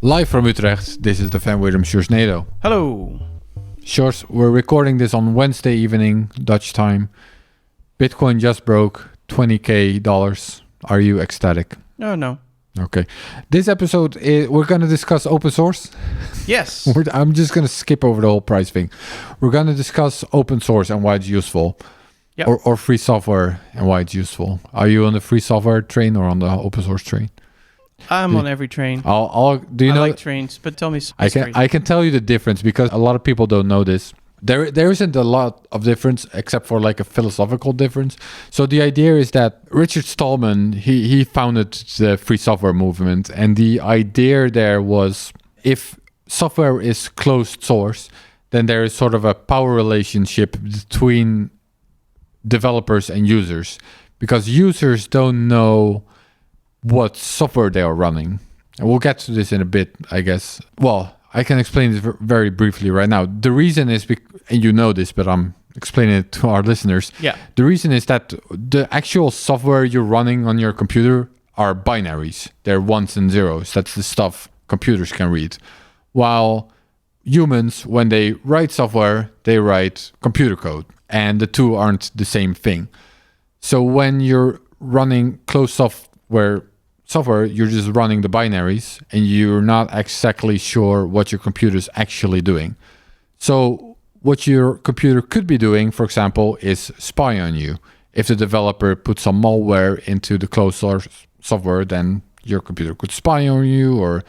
Live from Utrecht, this is the fan Wirdum Sjorsnado. Hello. Sjors, we're recording this on Wednesday evening, Dutch time. Bitcoin just broke $20,000. Are you ecstatic? No. Okay. This episode, we're going to discuss open source. Yes. I'm just going to skip over the whole price thing. We're going to discuss open source and why it's useful. Yep. Or free software and why it's useful. Are you on the free software train or on the open source train? I'm on every train. I like trains, but tell me. I can tell you the difference because a lot of people don't know this. There isn't a lot of difference except for like a philosophical difference. So the idea is that Richard Stallman, he founded the free software movement, and the idea there was if software is closed source, then there is sort of a power relationship between developers and users, because users don't know what software they are running. And we'll get to this in a bit, I guess. Well, I can explain this very briefly right now. The reason is, and you know this, but I'm explaining it to our listeners. Yeah. The reason is that the actual software you're running on your computer are binaries. They're ones and zeros. That's the stuff computers can read. While humans, when they write software, they write computer code. And the two aren't the same thing. So when you're running closed software, you're just running the binaries and you're not exactly sure what your computer is actually doing. So what your computer could be doing, for example, is spy on you. If the developer puts some malware into the closed source software, then your computer could spy on you, or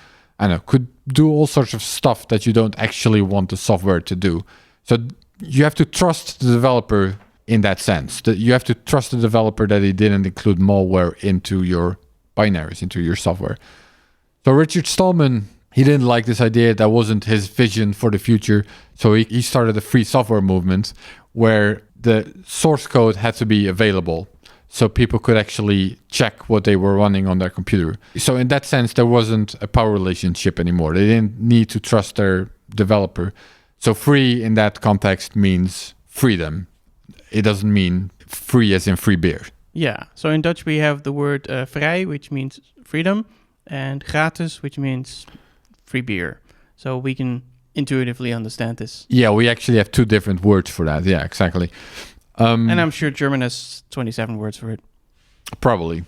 could do all sorts of stuff that you don't actually want the software to do. So you have to trust the developer in that sense. That you have to trust the developer that he didn't include malware into your binaries, into your software. So Richard Stallman, he didn't like this idea. That wasn't his vision for the future. So he started a free software movement where the source code had to be available so people could actually check what they were running on their computer. So in that sense, there wasn't a power relationship anymore. They didn't need to trust their developer. So free in that context means freedom. It doesn't mean free as in free beer. Yeah. So in Dutch we have the word vrij, which means freedom, and gratis, which means free beer. So we can intuitively understand this. Yeah, we actually have two different words for that. Yeah, exactly. And I'm sure German has 27 words for it. Probably.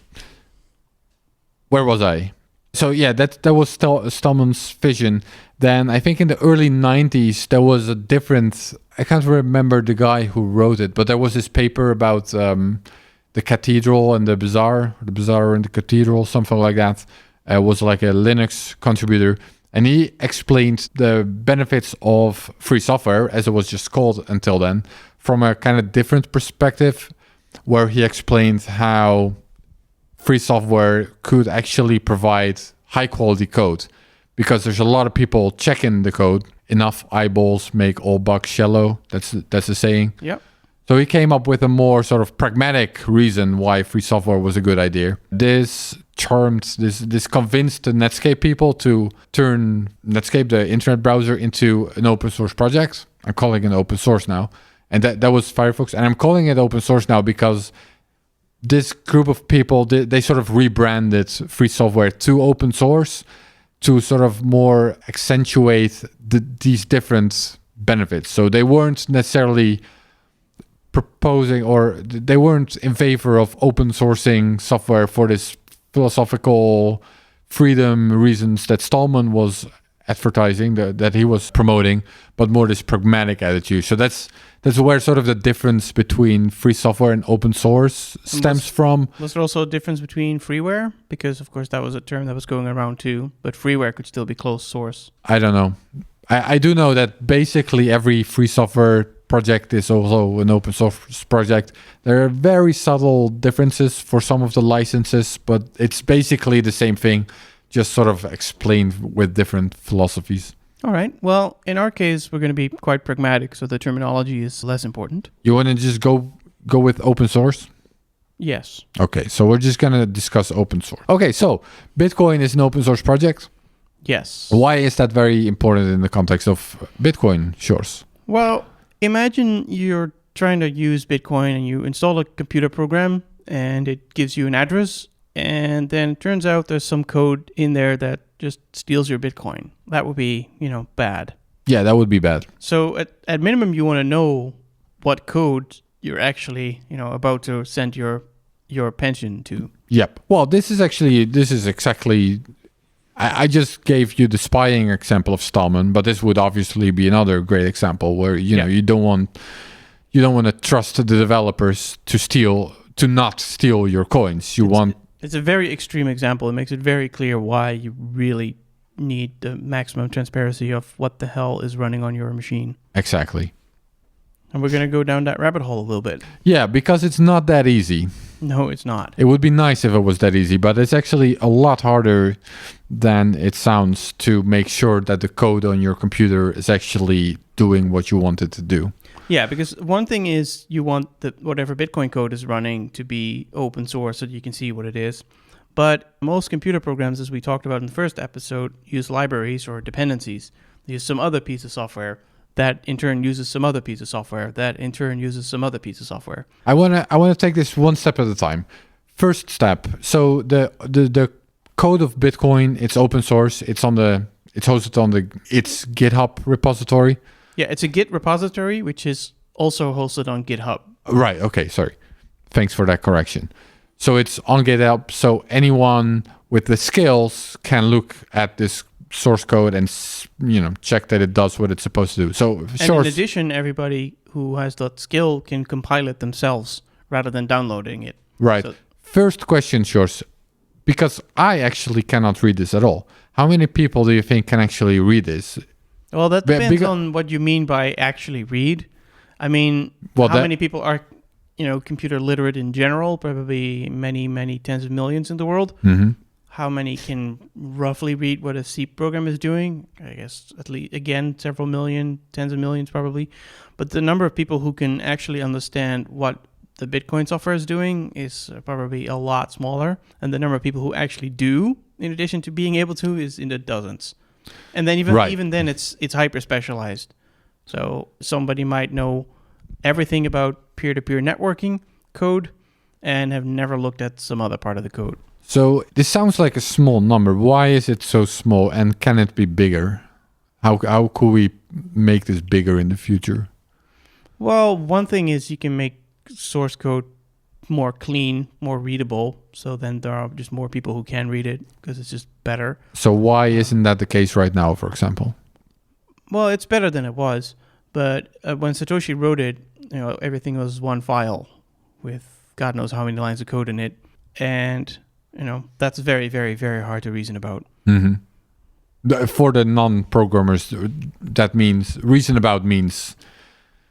Where was I? So yeah, that was Stallman's vision. Then I think in the early 90s, there was a different... I can't remember the guy who wrote it, but there was this paper about the cathedral and the bazaar and the cathedral, something like that. Was like a Linux contributor. And he explained the benefits of free software, as it was just called until then, from a kind of different perspective, where he explained how free software could actually provide high quality code, because there's a lot of people checking the code. Enough eyeballs make all bugs yellow. That's the saying. Yep. So he came up with a more sort of pragmatic reason why free software was a good idea. This convinced the Netscape people to turn Netscape, the internet browser, into an open source project. I'm calling it open source now. And that was Firefox. And I'm calling it open source now because this group of people, they sort of rebranded free software to open source to sort of more accentuate these different benefits. So they weren't necessarily proposing, or they weren't in favor of open sourcing software for this philosophical freedom reasons that Stallman was advertising, that he was promoting, but more this pragmatic attitude. So that's where sort of the difference between free software and open source stems from. Was there also a difference between freeware? Because of course that was a term that was going around too, but freeware could still be closed source. I don't know. I do know that basically every free software project is also an open source project. There are very subtle differences for some of the licenses, but it's basically the same thing, just sort of explained with different philosophies. All right. Well, in our case, we're going to be quite pragmatic, so the terminology is less important. You want to just go with open source? Yes. Okay, so we're just going to discuss open source. Okay, so Bitcoin is an open source project. Yes. Why is that very important in the context of Bitcoin, Sjors? Well, imagine you're trying to use Bitcoin and you install a computer program and it gives you an address and then it turns out there's some code in there that just steals your Bitcoin. That would be, bad. Yeah, that would be bad. So at minimum, you want to know what code you're actually, about to send your pension to. Yep. Well, this is exactly. I just gave you the spying example of Stallman, but this would obviously be another great example where you don't want to trust the developers to not steal your coins. It's a very extreme example. It makes it very clear why you really need the maximum transparency of what the hell is running on your machine. Exactly. And we're going to go down that rabbit hole a little bit. Yeah, because it's not that easy. No, it's not. It would be nice if it was that easy, but it's actually a lot harder than it sounds to make sure that the code on your computer is actually doing what you want it to do. Yeah, because one thing is you want whatever Bitcoin code is running to be open source so that you can see what it is. But most computer programs, as we talked about in the first episode, use libraries or dependencies. They use some other piece of software that in turn uses some other piece of software that in turn uses some other piece of software. I wanna take this one step at a time. First step. So the code of Bitcoin, it's open source. It's hosted on its GitHub repository. Yeah, it's a Git repository, which is also hosted on GitHub. Right. Okay. Sorry. Thanks for that correction. So it's on GitHub. So anyone with the skills can look at this source code and check that it does what it's supposed to do. So and in addition, everybody who has that skill can compile it themselves rather than downloading it. Right. So, first question, Sjors, because I actually cannot read this at all. How many people do you think can actually read this? Well, that depends on what you mean by actually read. I mean, how many people are, computer literate in general? Probably many, many tens of millions in the world. Mm-hmm. How many can roughly read what a C program is doing? I guess at least, again, several million, tens of millions probably. But the number of people who can actually understand what the Bitcoin software is doing is probably a lot smaller. And the number of people who actually do, in addition to being able to, is in the dozens. And then even then, it's hyper specialized. So somebody might know everything about peer-to-peer networking code and have never looked at some other part of the code. So this sounds like a small number. Why is it so small, and can it be bigger? How could we make this bigger in the future? Well, one thing is you can make source code more clean, more readable. So then there are just more people who can read it because it's just better. So why isn't that the case right now, for example? Well, it's better than it was. But when Satoshi wrote it, everything was one file with God knows how many lines of code in it. And, that's very, very, very hard to reason about. Mm-hmm. For the non-programmers, that means reason about means...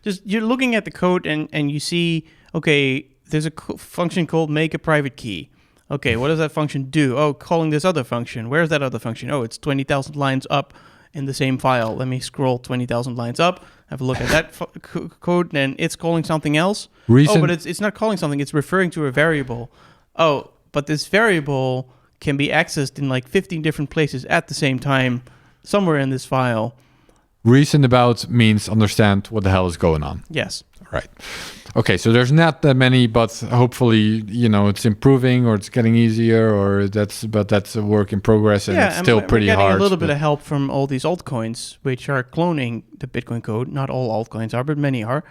Just you're looking at the code and you see, okay, there's a function called make a private key. Okay, what does that function do? Oh, calling this other function. Where's that other function? Oh, it's 20,000 lines up in the same file. Let me scroll 20,000 lines up, have a look at that code, and it's calling something else. Oh, but it's not calling something. It's referring to a variable. Oh, but this variable can be accessed in like 15 different places at the same time, somewhere in this file. Reason about means understand what the hell is going on. Yes. Right. Okay, so there's not that many, but hopefully, it's improving or it's getting easier, but that's a work in progress, and it's still pretty hard. We're getting a little bit of help from all these altcoins, which are cloning the Bitcoin code. Not all altcoins are, but many are,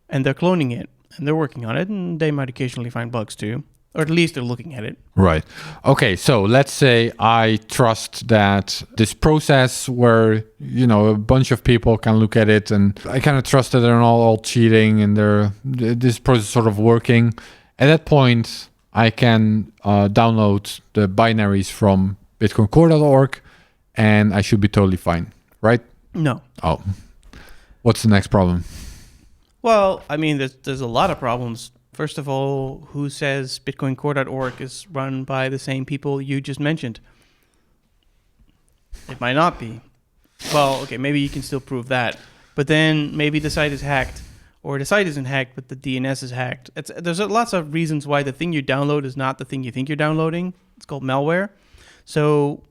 and they're cloning it, and they're working on it, and they might occasionally find bugs too. Or at least they're looking at it. Right. Okay, so let's say I trust that this process where, a bunch of people can look at it, and I kind of trust that they're not all cheating and this process is sort of working. At that point, I can download the binaries from bitcoincore.org, and I should be totally fine, right? No. Oh. What's the next problem? Well, I mean, there's a lot of problems. First of all, who says bitcoincore.org is run by the same people you just mentioned? It might not be. Well, okay, maybe you can still prove that. But then maybe the site is hacked, or the site isn't hacked, but the DNS is hacked. There's lots of reasons why the thing you download is not the thing you think you're downloading. It's called malware. So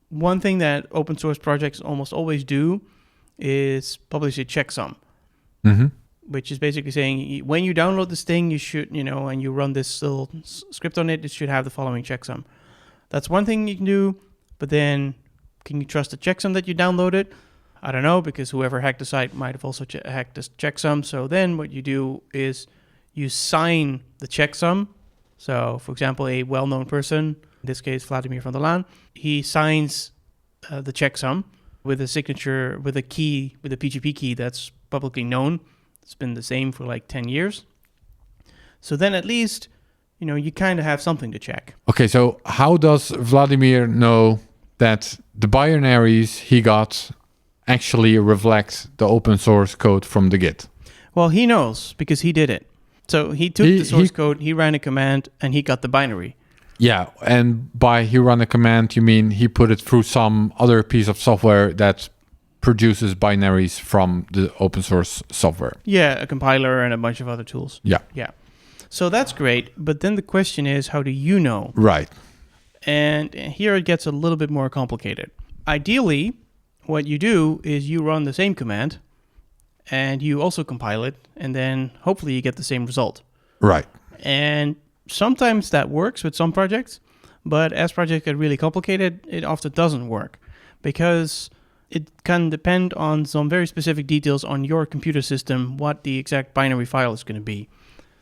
one thing that open source projects almost always do is publish a checksum. Mm-hmm. Which is basically saying when you download this thing, you should, and you run this little script on it, it should have the following checksum. That's one thing you can do, but then can you trust the checksum that you downloaded? I don't know, because whoever hacked the site might have also hacked this checksum. So then what you do is you sign the checksum. So, for example, a well-known person, in this case, Vladimir van der Laan, he signs the checksum with a signature, with a key, with a PGP key that's publicly known. It's been the same for like 10 years. So then at least, you kind of have something to check. Okay, so how does Vladimir know that the binaries he got actually reflect the open source code from the Git? Well, he knows because he did it. So he took the source code, he ran a command, and he got the binary. Yeah, and by he ran a command, you mean he put it through some other piece of software that produces binaries from the open source software. Yeah, a compiler and a bunch of other tools. Yeah. Yeah. So that's great, but then the question is, how do you know? Right. And here it gets a little bit more complicated. Ideally, what you do is you run the same command, and you also compile it, and then hopefully you get the same result. Right. And sometimes that works with some projects, but as projects get really complicated, it often doesn't work because it can depend on some very specific details on your computer system, what the exact binary file is going to be.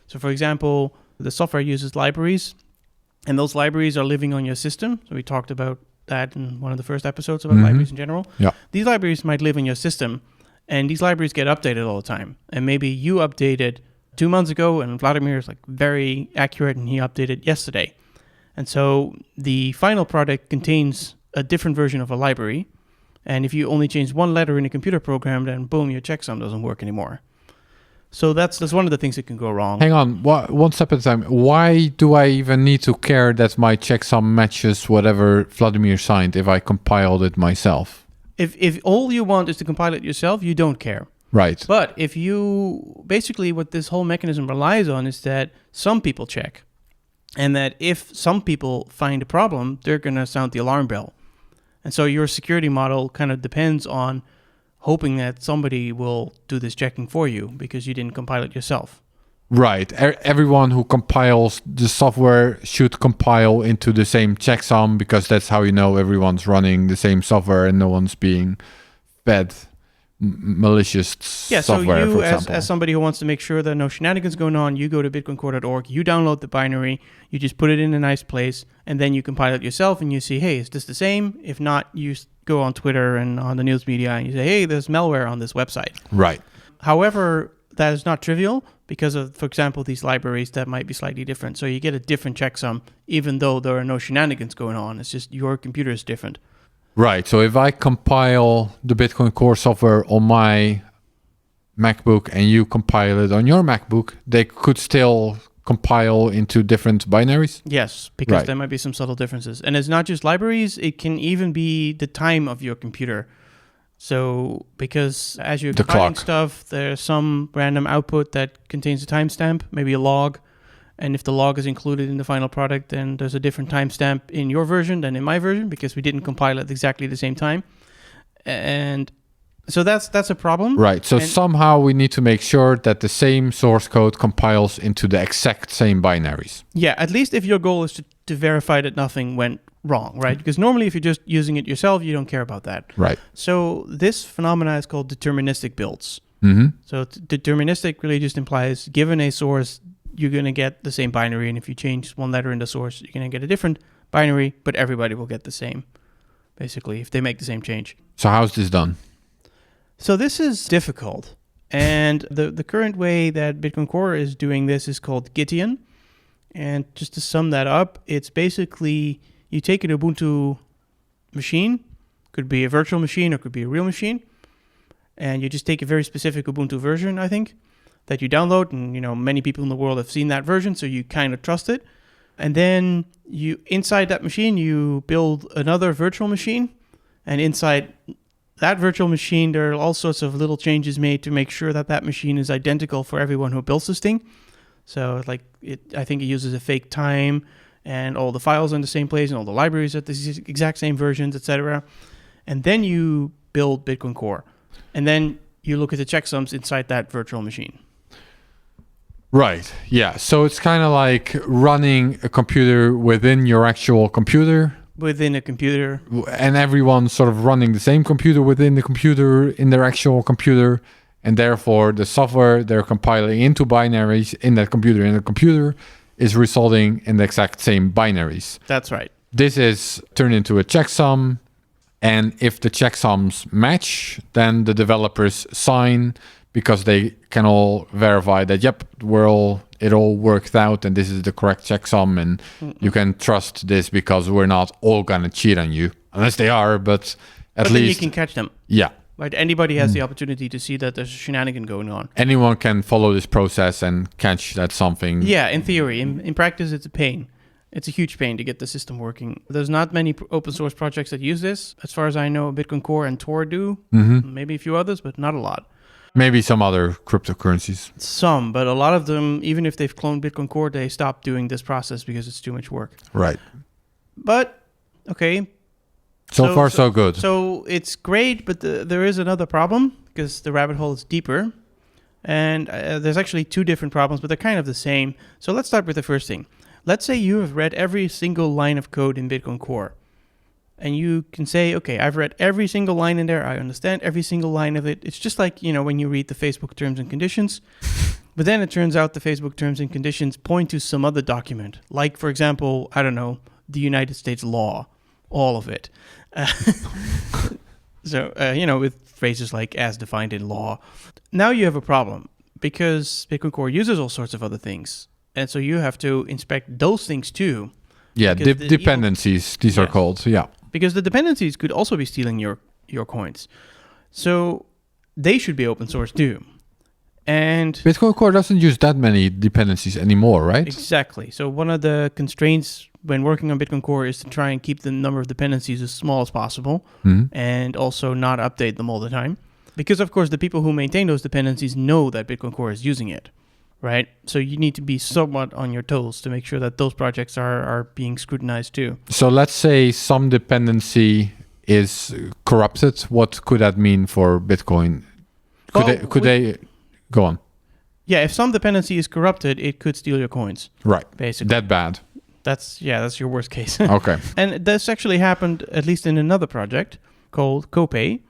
So for example, the software uses libraries, and those libraries are living on your system. So we talked about that in one of the first episodes about libraries in general. Yeah. These libraries might live in your system, and these libraries get updated all the time. And maybe you updated 2 months ago, and Vladimir is like very accurate, and he updated yesterday. And so the final product contains a different version of a library. And if you only change one letter in a computer program, then boom, your checksum doesn't work anymore. So that's one of the things that can go wrong. Hang on, one step at a time. Why do I even need to care that my checksum matches whatever Vladimir signed if I compiled it myself? If all you want is to compile it yourself, you don't care. Right. But if you, basically what this whole mechanism relies on is that some people check. And that if some people find a problem, they're going to sound the alarm bell. And so your security model kind of depends on hoping that somebody will do this checking for you because you didn't compile it yourself. Right. Everyone who compiles the software should compile into the same checksum because that's how you know everyone's running the same software and no one's being fed malicious software, so for you, example. as somebody who wants to make sure there are no shenanigans going on, you go to bitcoincore.org, you download the binary, you just put it in a nice place, and then you compile it yourself and you see, hey, is this the same? If not, you go on Twitter and on the news media and you say, hey, there's malware on this website. Right. However, that is not trivial because of, for example, these libraries that might be slightly different. So you get a different checksum even though there are no shenanigans going on. It's just your computer is different. Right. So if I compile the Bitcoin Core software on my MacBook and you compile it on your MacBook, they could still compile into different binaries? Yes, because there might be some subtle differences. And it's not just libraries, it can even be the time of your computer. So because as you're compiling stuff, there's some random output that contains a timestamp, maybe a log. And if the log is included in the final product, then there's a different timestamp in your version than in my version because we didn't compile at exactly the same time. And so that's a problem. Right. So somehow we need to make sure that the same source code compiles into the exact same binaries. Yeah, at least if your goal is to verify that nothing went wrong, right? Because normally if you're just using it yourself, you don't care about that. Right. So this phenomena is called deterministic builds. Mm-hmm. So deterministic really just implies given a source, you're going to get the same binary. And if you change one letter in the source, you're going to get a different binary, but everybody will get the same, basically, if they make the same change. So how's this done? So this is difficult. And the current way that Bitcoin Core is doing this is called Gitian. And just to sum that up, it's basically you take an Ubuntu machine, could be a virtual machine or could be a real machine, and you just take a very specific Ubuntu version, I think, that you download, and many people in the world have seen that version, so you kind of trust it. And then you inside that machine, you build another virtual machine, and inside that virtual machine, there are all sorts of little changes made to make sure that that machine is identical for everyone who builds this thing. So I think it uses a fake time, and all the files are in the same place, and all the libraries are the exact same versions, etc. And then you build Bitcoin Core, and then you look at the checksums inside that virtual machine. Right. Yeah. So it's kind of like running a computer within your actual computer. Within a computer. And everyone sort of running the same computer within the computer in their actual computer. And therefore, the software they're compiling into binaries in the computer is resulting in the exact same binaries. That's right. This is turned into a checksum. And if the checksums match, then the developers sign because they can all verify that, yep, it all worked out and this is the correct checksum and you can trust this because we're not all going to cheat on you. Unless they are, but at least... then you can catch them. Yeah. Right? Anybody has the opportunity to see that there's a shenanigan going on. Anyone can follow this process and catch that something... Yeah, in theory. In practice, it's a pain. It's a huge pain to get the system working. There's not many open source projects that use this. As far as I know, Bitcoin Core and Tor do. Maybe a few others, but not a lot. Maybe some other cryptocurrencies. Some, but a lot of them, even if they've cloned Bitcoin Core, they stop doing this process because it's too much work. Right. But, okay. So far, so good. So it's great, but there is another problem because the rabbit hole is deeper. And there's actually two different problems, but they're kind of the same. So let's start with the first thing. Let's say you have read every single line of code in Bitcoin Core. And you can say, okay, I've read every single line in there. I understand every single line of it. It's just like, when you read the Facebook terms and conditions. But then it turns out the Facebook terms and conditions point to some other document. Like, for example, I don't know, the United States law. All of it. With phrases like as defined in law. Now you have a problem because Bitcoin Core uses all sorts of other things. And so you have to inspect those things too. Yeah, dependencies, these are called, yeah. Because the dependencies could also be stealing your coins. So they should be open source too. And Bitcoin Core doesn't use that many dependencies anymore, right? Exactly. So one of the constraints when working on Bitcoin Core is to try and keep the number of dependencies as small as possible and also not update them all the time. Because, of course, the people who maintain those dependencies know that Bitcoin Core is using it, right? So you need to be somewhat on your toes to make sure that those projects are being scrutinized too. So let's say some dependency is corrupted. What could that mean for Bitcoin? Could they go on? Yeah, if some dependency is corrupted, it could steal your coins. Right. Basically. That bad. That's your worst case. Okay. And this actually happened at least in another project called Copay,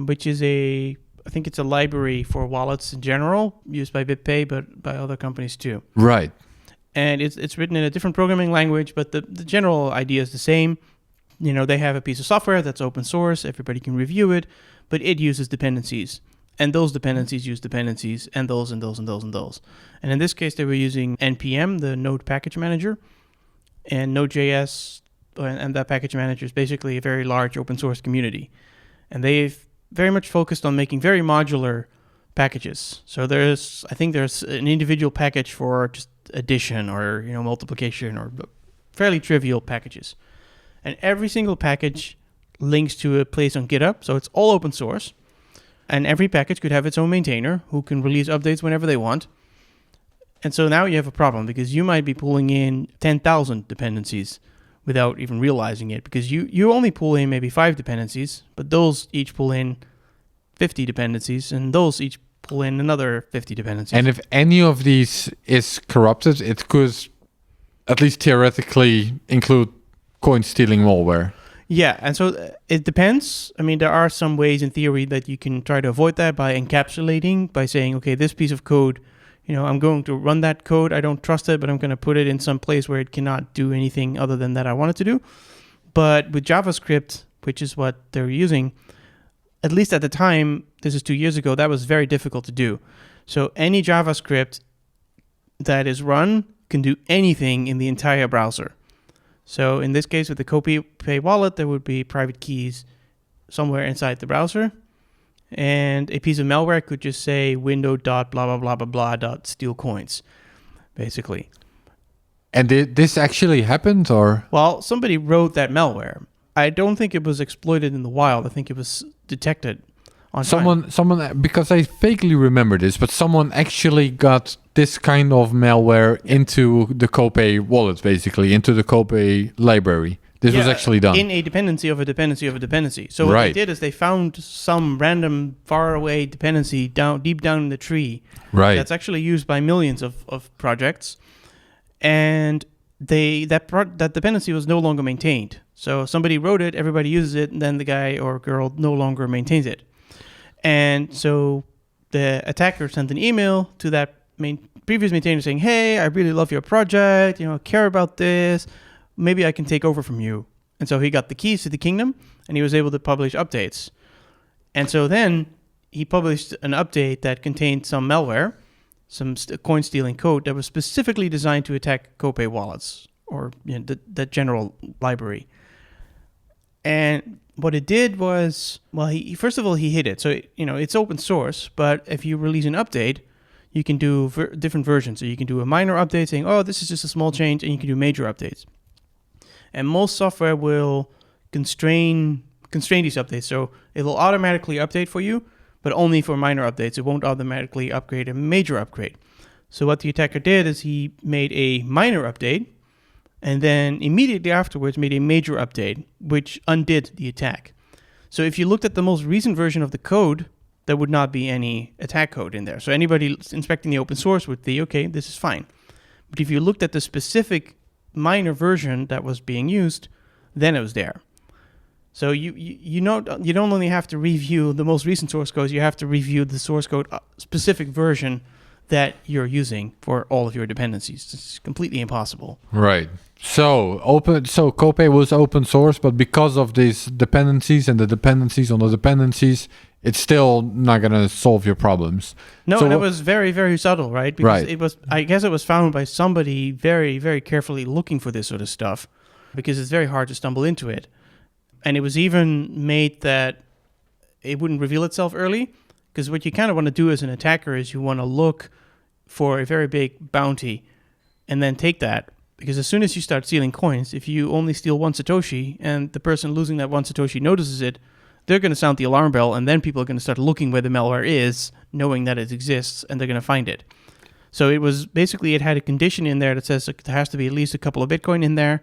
which is I think it's a library for wallets in general, used by BitPay, but by other companies too. Right. And it's written in a different programming language, but the general idea is the same. They have a piece of software that's open source, everybody can review it, but it uses dependencies. And those dependencies use dependencies, and those, and those, and those, and those. And in this case, they were using NPM, the Node Package Manager, and Node.js, and that package manager is basically a very large open source community. And they've very much focused on making very modular packages. So I think there's an individual package for just addition or, multiplication or fairly trivial packages. And every single package links to a place on GitHub, so it's all open source. And every package could have its own maintainer who can release updates whenever they want. And so now you have a problem because you might be pulling in 10,000 dependencies without even realizing it, because you only pull in maybe 5 dependencies, but those each pull in 50 dependencies, and those each pull in another 50 dependencies. And if any of these is corrupted, it could at least theoretically include coin stealing malware. Yeah, and so it depends. I mean, there are some ways in theory that you can try to avoid that by encapsulating, by saying, okay, this piece of code, I'm going to run that code. I don't trust it, but I'm going to put it in some place where it cannot do anything other than that I want it to do. But with JavaScript, which is what they're using, at least at the time, this is 2 years ago, that was very difficult to do. So any JavaScript that is run can do anything in the entire browser. So in this case, with the Copay wallet, there would be private keys somewhere inside the browser. And a piece of malware could just say window.blah-blah-blah-blah-blah.steal coins, basically. And did this actually happened, or? Well, somebody wrote that malware. I don't think it was exploited in the wild. I think it was detected on time. Someone, because I vaguely remember this, but someone actually got this kind of malware into the Copay wallet, basically, into the Copay library. This was actually done. In a dependency of a dependency of a dependency. So what they did is they found some random faraway dependency deep down in the tree. Right. That's actually used by millions of projects. And that dependency was no longer maintained. So somebody wrote it, everybody uses it, and then the guy or girl no longer maintains it. And so the attacker sent an email to that previous maintainer saying, hey, I really love your project, care about this. Maybe I can take over from you. And so he got the keys to the kingdom, and he was able to publish updates. And so then he published an update that contained some malware, some coin-stealing code that was specifically designed to attack Copay wallets, or the general library. And what it did was, well, first of all, he hid it. So, it's open source, but if you release an update, you can do different versions. So you can do a minor update saying, oh, this is just a small change, and you can do major updates. And most software will constrain these updates. So it will automatically update for you, but only for minor updates. It won't automatically upgrade a major upgrade. So what the attacker did is he made a minor update, and then immediately afterwards made a major update, which undid the attack. So if you looked at the most recent version of the code, there would not be any attack code in there. So anybody inspecting the open source would think, okay, this is fine. But if you looked at the specific minor version that was being used, then it was there. So you don't only have to review the most recent source code, you have to review the source code specific version that you're using for all of your dependencies. It's completely impossible. Right. So Copay was open source, but because of these dependencies and the dependencies on the dependencies, it's still not going to solve your problems. No, and it was very, very subtle, right? Because I guess it was found by somebody very, very carefully looking for this sort of stuff, because it's very hard to stumble into it. And it was even made that it wouldn't reveal itself early, because what you kind of want to do as an attacker is you want to look for a very big bounty and then take that. Because as soon as you start stealing coins, if you only steal one Satoshi and the person losing that one Satoshi notices it, they're going to sound the alarm bell, and then people are going to start looking where the malware is, knowing that it exists, and they're going to find it. So it had a condition in there that says there has to be at least a couple of Bitcoin in there,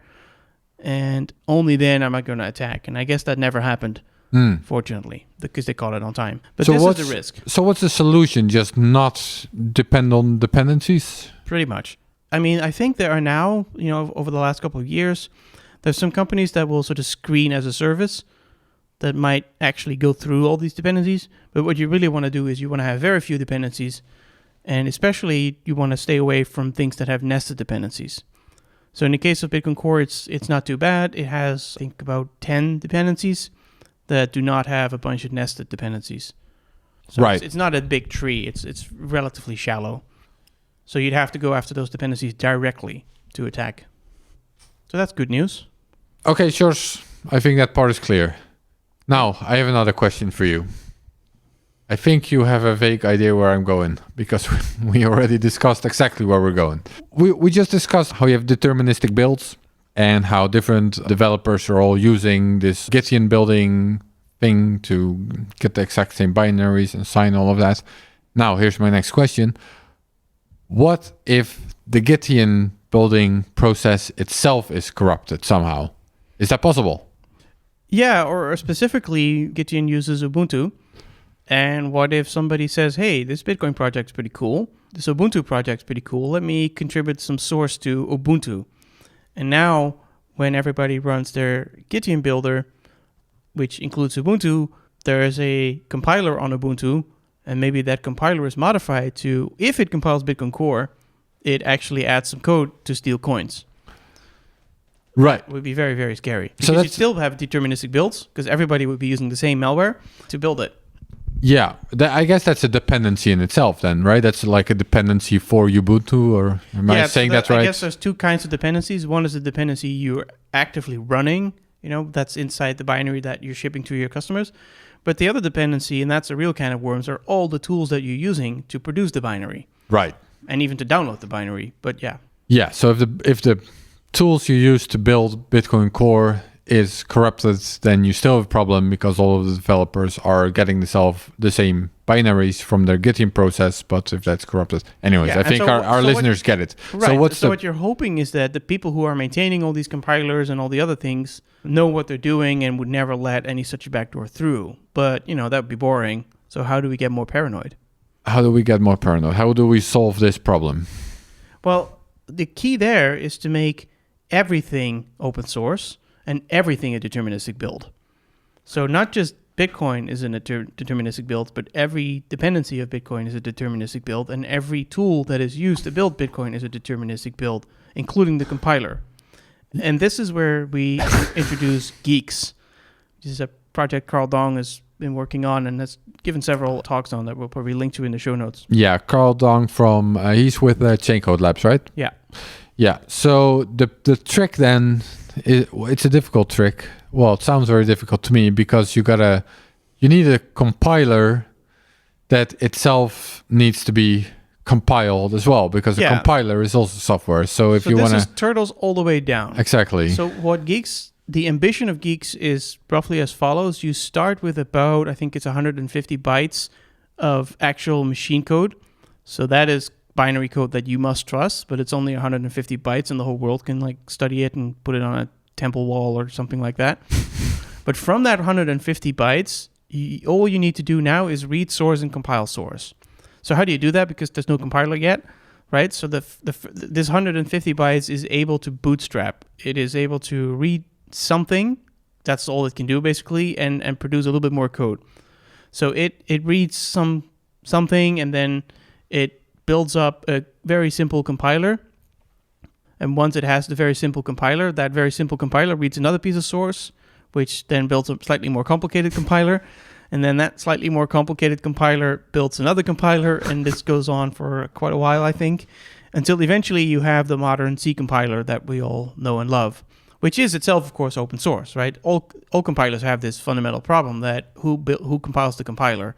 and only then am I going to attack. And I guess that never happened, fortunately, because they caught it on time. But this is the risk. So what's the solution? Just not depend on dependencies? Pretty much. I mean, I think there are now, over the last couple of years, there's some companies that will sort of screen as a service that might actually go through all these dependencies. But what you really want to do is you want to have very few dependencies, and especially you want to stay away from things that have nested dependencies. So in the case of Bitcoin Core, it's not too bad. It has, I think, about 10 dependencies that do not have a bunch of nested dependencies. So right. It's not a big tree. It's relatively shallow. So you'd have to go after those dependencies directly to attack. So that's good news. Okay, Sjors, I think that part is clear. Now, I have another question for you. I think you have a vague idea where I'm going, because we already discussed exactly where we're going. We just discussed how you have deterministic builds and how different developers are all using this Gitian building thing to get the exact same binaries and sign all of that. Now, here's my next question. What if the Gitian building process itself is corrupted somehow? Is that possible? Yeah, or specifically, Gitian uses Ubuntu. And what if somebody says, hey, this Bitcoin project's pretty cool. This Ubuntu project's pretty cool. Let me contribute some source to Ubuntu. And now, when everybody runs their Gitian builder, which includes Ubuntu, there is a compiler on Ubuntu. And maybe that compiler is modified to, if it compiles Bitcoin Core, it actually adds some code to steal coins. Right. It would be very, very scary. Because you'd still have deterministic builds, because everybody would be using the same malware to build it. Yeah, I guess that's a dependency in itself then, right? That's like a dependency for Ubuntu, or am I saying that's right? I guess there's two kinds of dependencies. One is a dependency you're actively running, that's inside the binary that you're shipping to your customers. But the other dependency, and that's a real can of worms, are all the tools that you're using to produce the binary. Right. And even to download the binary, but yeah. Yeah, so if the tools you use to build Bitcoin Core is corrupted, then you still have a problem because all of the developers are getting the same binaries from their Gitian process. But if that's corrupted, anyways, Yeah, I think our listeners get it. Right. So what you're hoping is that the people who are maintaining all these compilers and all the other things know what they're doing and would never let any such a backdoor through. But, that would be boring. So how do we get more paranoid? How do we get more paranoid? How do we solve this problem? Well, the key there is to make everything open source and everything a deterministic build. So not just Bitcoin is a deterministic build, but every dependency of Bitcoin is a deterministic build, and every tool that is used to build Bitcoin is a deterministic build, including the compiler. And this is where we introduce Geeks. This is a project Carl Dong has been working on and has given several talks on that we'll probably link to in the show notes. Yeah, Carl Dong from, he's with Chaincode Labs, right? Yeah. Yeah, so the trick then, it's a difficult trick. Well, it sounds very difficult to me because you need a compiler that itself needs to be compiled as well, because a compiler is also software. So if you want to... this is turtles all the way down. Exactly. So the ambition of Geeks is roughly as follows. You start with about, I think it's 150 bytes of actual machine code. So that is binary code that you must trust, but it's only 150 bytes and the whole world can study it and put it on a temple wall or something like that. But from that 150 bytes, all you need to do now is read source and compile source. So how do you do that? Because there's no compiler yet, right? So this 150 bytes is able to bootstrap. It is able to read something. That's all it can do basically, and produce a little bit more code. So it reads something and then it builds up a very simple compiler. And once it has the very simple compiler, that very simple compiler reads another piece of source, which then builds a slightly more complicated compiler. And then that slightly more complicated compiler builds another compiler. And this goes on for quite a while, I think, until eventually you have the modern C compiler that we all know and love, which is itself, of course, open source, right? All compilers have this fundamental problem that who compiles the compiler.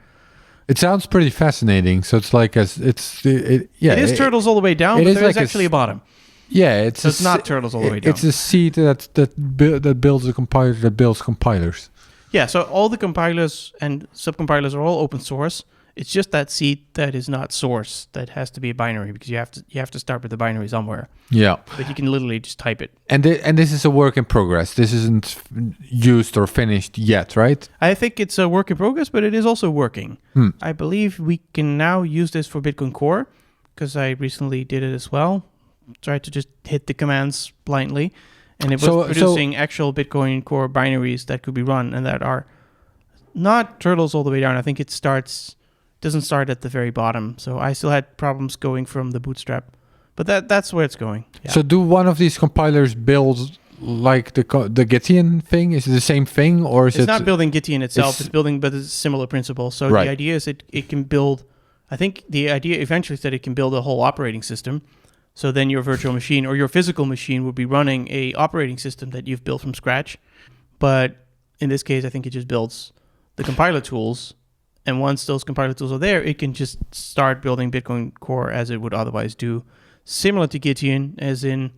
It sounds pretty fascinating. So it's like it is turtles all the way down, but there is actually a bottom. Yeah, it's not turtles all the way down. It's a seed that builds a compiler that builds compilers. Yeah, so all the compilers and subcompilers are all open source. It's just that seed that is not source that has to be a binary, because you have to start with the binary somewhere. Yeah, but you can literally just type it. And this is a work in progress. This isn't used or finished yet, right? I think it's a work in progress, but it is also working. I believe we can now use this for Bitcoin Core, because I recently did it as well. Tried to just hit the commands blindly, and it was producing actual Bitcoin Core binaries that could be run and that are not turtles all the way down. I think it doesn't start at the very bottom. So I still had problems going from the bootstrap, but that's where it's going. Yeah. So do one of these compilers build like the Gitian thing? Is it the same thing, or is it's not building Gitian itself? It's building, but it's a similar principle. So the idea is it can build. I think the idea eventually is that it can build a whole operating system. So then your virtual machine or your physical machine would be running a operating system that you've built from scratch. But in this case, I think it just builds the compiler tools. And once those compiler tools are there, it can just start building Bitcoin Core as it would otherwise do. Similar to Gitian, as in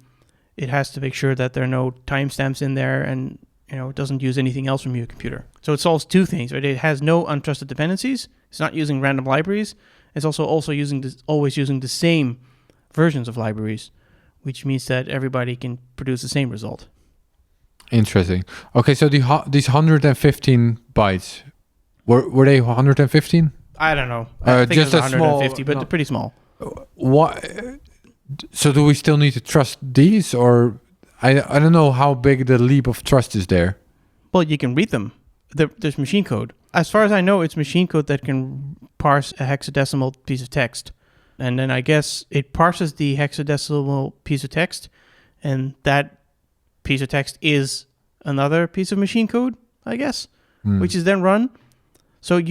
it has to make sure that there are no timestamps in there and it doesn't use anything else from your computer. So it solves two things, right? It has no untrusted dependencies. It's not using random libraries. It's also always using the same versions of libraries, which means that everybody can produce the same result. Interesting. Okay, so these 115 bytes, were they 115? I don't know. I think just it was 150, small, but they're pretty small. What? So do we still need to trust these, or I don't know how big the leap of trust is there? Well, you can read them. There's machine code. As far as I know, it's machine code that can parse a hexadecimal piece of text. And then I guess it parses the hexadecimal piece of text, and that piece of text is another piece of machine code, I guess, which is then run. So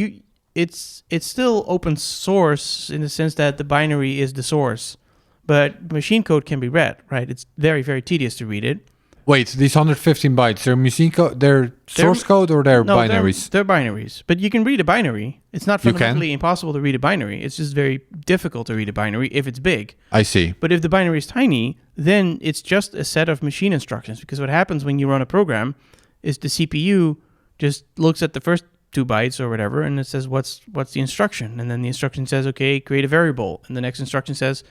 it's still open source in the sense that the binary is the source, but machine code can be read, right? It's very, very tedious to read it. Wait, these 115 bytes, they're machine code, they're source code, or they're binaries? They're binaries, but you can read a binary. It's not fundamentally impossible to read a binary. It's just very difficult to read a binary if it's big. I see. But if the binary is tiny, then it's just a set of machine instructions, because what happens when you run a program is the CPU just looks at the first 2 bytes or whatever, and it says what's the instruction, and then the instruction says, okay, create a variable, and the next instruction says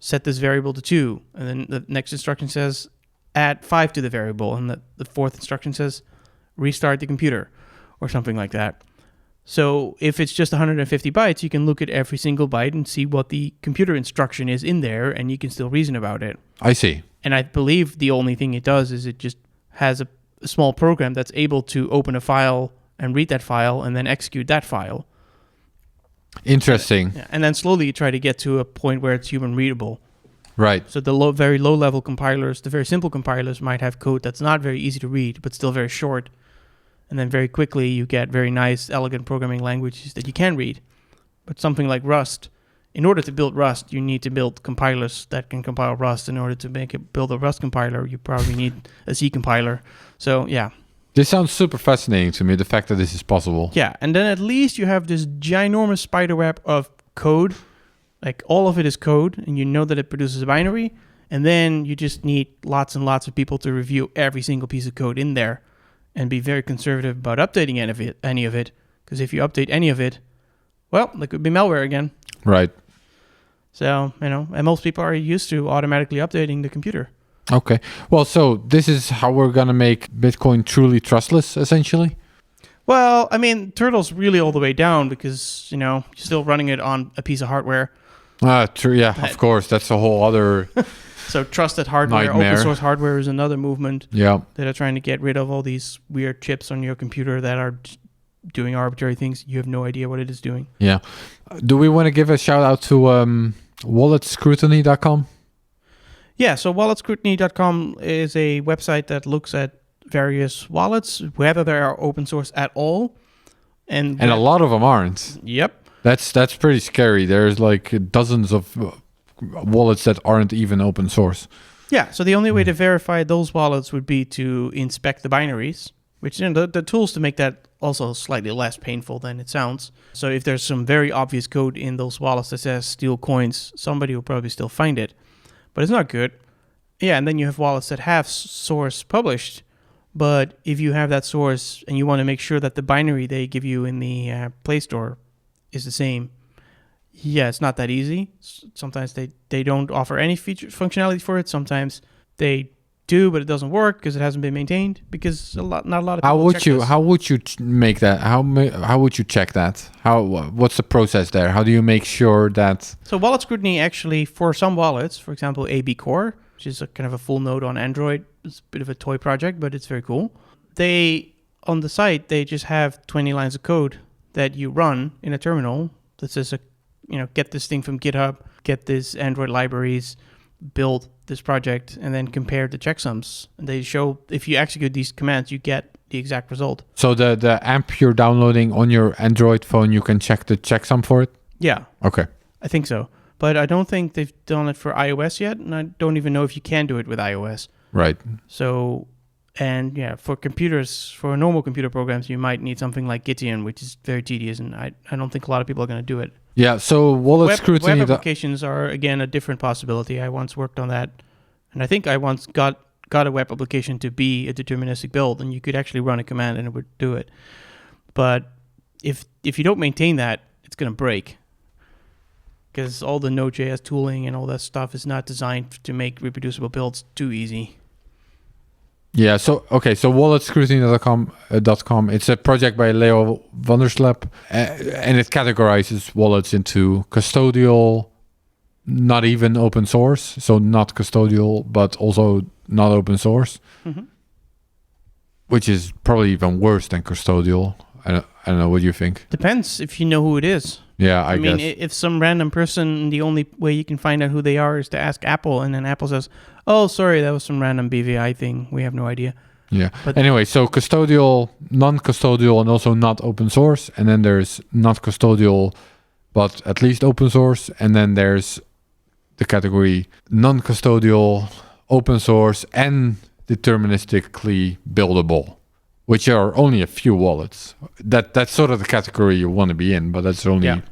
set this variable to 2, and then the next instruction says add 5 to the variable, and the fourth instruction says restart the computer or something like that. So if it's just 150 bytes, you can look at every single byte and see what the computer instruction is in there, and you can still reason about it. I see. And I believe the only thing it does is it just has a small program that's able to open a file and read that file and then execute that file. Interesting. And then slowly you try to get to a point where it's human readable. Right. So the very low level compilers, the very simple compilers might have code that's not very easy to read, but still very short. And then very quickly you get very nice, elegant programming languages that you can read. But something like Rust, in order to build Rust, you need to build compilers that can compile Rust. In order to build a Rust compiler, you probably need a C compiler. So yeah. This sounds super fascinating to me, the fact that this is possible. Yeah, and then at least you have this ginormous spiderweb of code. Like all of it is code, and you know that it produces a binary. And then you just need lots and lots of people to review every single piece of code in there and be very conservative about updating any of it. Because if you update any of it, well, there could be malware again. Right. So, and most people are used to automatically updating the computer. Okay. Well, so this is how we're going to make Bitcoin truly trustless, essentially? Well, I mean, Turtle's really all the way down because, you're still running it on a piece of hardware. True. Yeah, of course. That's a whole other So trusted hardware, nightmare. Open source hardware is another movement. Yeah. That are trying to get rid of all these weird chips on your computer that are doing arbitrary things. You have no idea what it is doing. Yeah. Do we want to give a shout out to walletscrutiny.com? Yeah, so walletscrutiny.com is a website that looks at various wallets, whether they are open source at all. And a lot of them aren't. Yep. That's pretty scary. There's like dozens of wallets that aren't even open source. Yeah, so the only way to verify those wallets would be to inspect the binaries, which the tools to make that also slightly less painful than it sounds. So if there's some very obvious code in those wallets that says steal coins, somebody will probably still find it. But it's not good. Yeah, and then you have wallets that have source published. But if you have that source and you want to make sure that the binary they give you in the Play Store is the same, yeah, it's not that easy. Sometimes they don't offer any functionality for it. Sometimes they do, but it doesn't work because it hasn't been maintained. Because not a lot of people How would you make that? How would you check that? What's the process there? How do you make sure that? So wallet scrutiny actually, for some wallets, for example, AB Core, which is a kind of a full node on Android. It's a bit of a toy project, but it's very cool. On the site, they just have 20 lines of code that you run in a terminal that says, get this thing from GitHub, get this Android libraries, build this project, and then compare the checksums. And they show if you execute these commands, you get the exact result. So the amp you're downloading on your Android phone, you can check the checksum for it? Yeah. Okay. I think so. But I don't think they've done it for iOS yet, and I don't even know if you can do it with iOS. Right. So, and yeah, for normal computer programs, you might need something like Gitian, which is very tedious, and I don't think a lot of people are going to do it. Yeah, so wallet scrutiny... Web applications are, again, a different possibility. I once worked on that, and I think I once got a web application to be a deterministic build, and you could actually run a command and it would do it. But if you don't maintain that, it's going to break. Because all the Node.js tooling and all that stuff is not designed to make reproducible builds too easy. Yeah, so walletscrutiny.com, it's a project by Leo van der Slep, and it categorizes wallets into custodial, not even open source, so not custodial, but also not open source, which is probably even worse than custodial. I don't know, what do you think? Depends if you know who it is. Yeah, I guess. mean, if some random person, the only way you can find out who they are is to ask Apple, and then Apple says, oh, sorry, that was some random BVI thing. We have no idea. Yeah. But anyway, so custodial, non-custodial, and also not open source. And then there's not custodial, but at least open source. And then there's the category non-custodial, open source, and deterministically buildable, which are only a few wallets. That's sort of the category you want to be in, but that's only And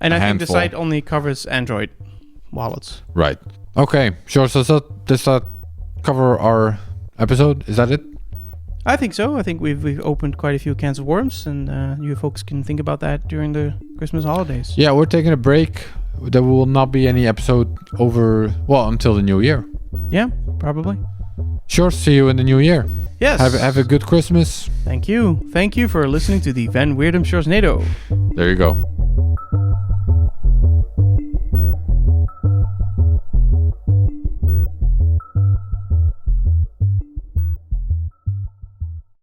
I handful. think the site only covers Android wallets. Right. Okay, sure. So does that cover our episode? Is that it? I think so. I think we've opened quite a few cans of worms, and you folks can think about that during the Christmas holidays. Yeah, we're taking a break. There will not be any episode until the new year. Yeah, probably. Sure, see you in the new year. Yes. Have a good Christmas. Thank you. Thank you for listening to the Wirdum Sjorsnado. There you go.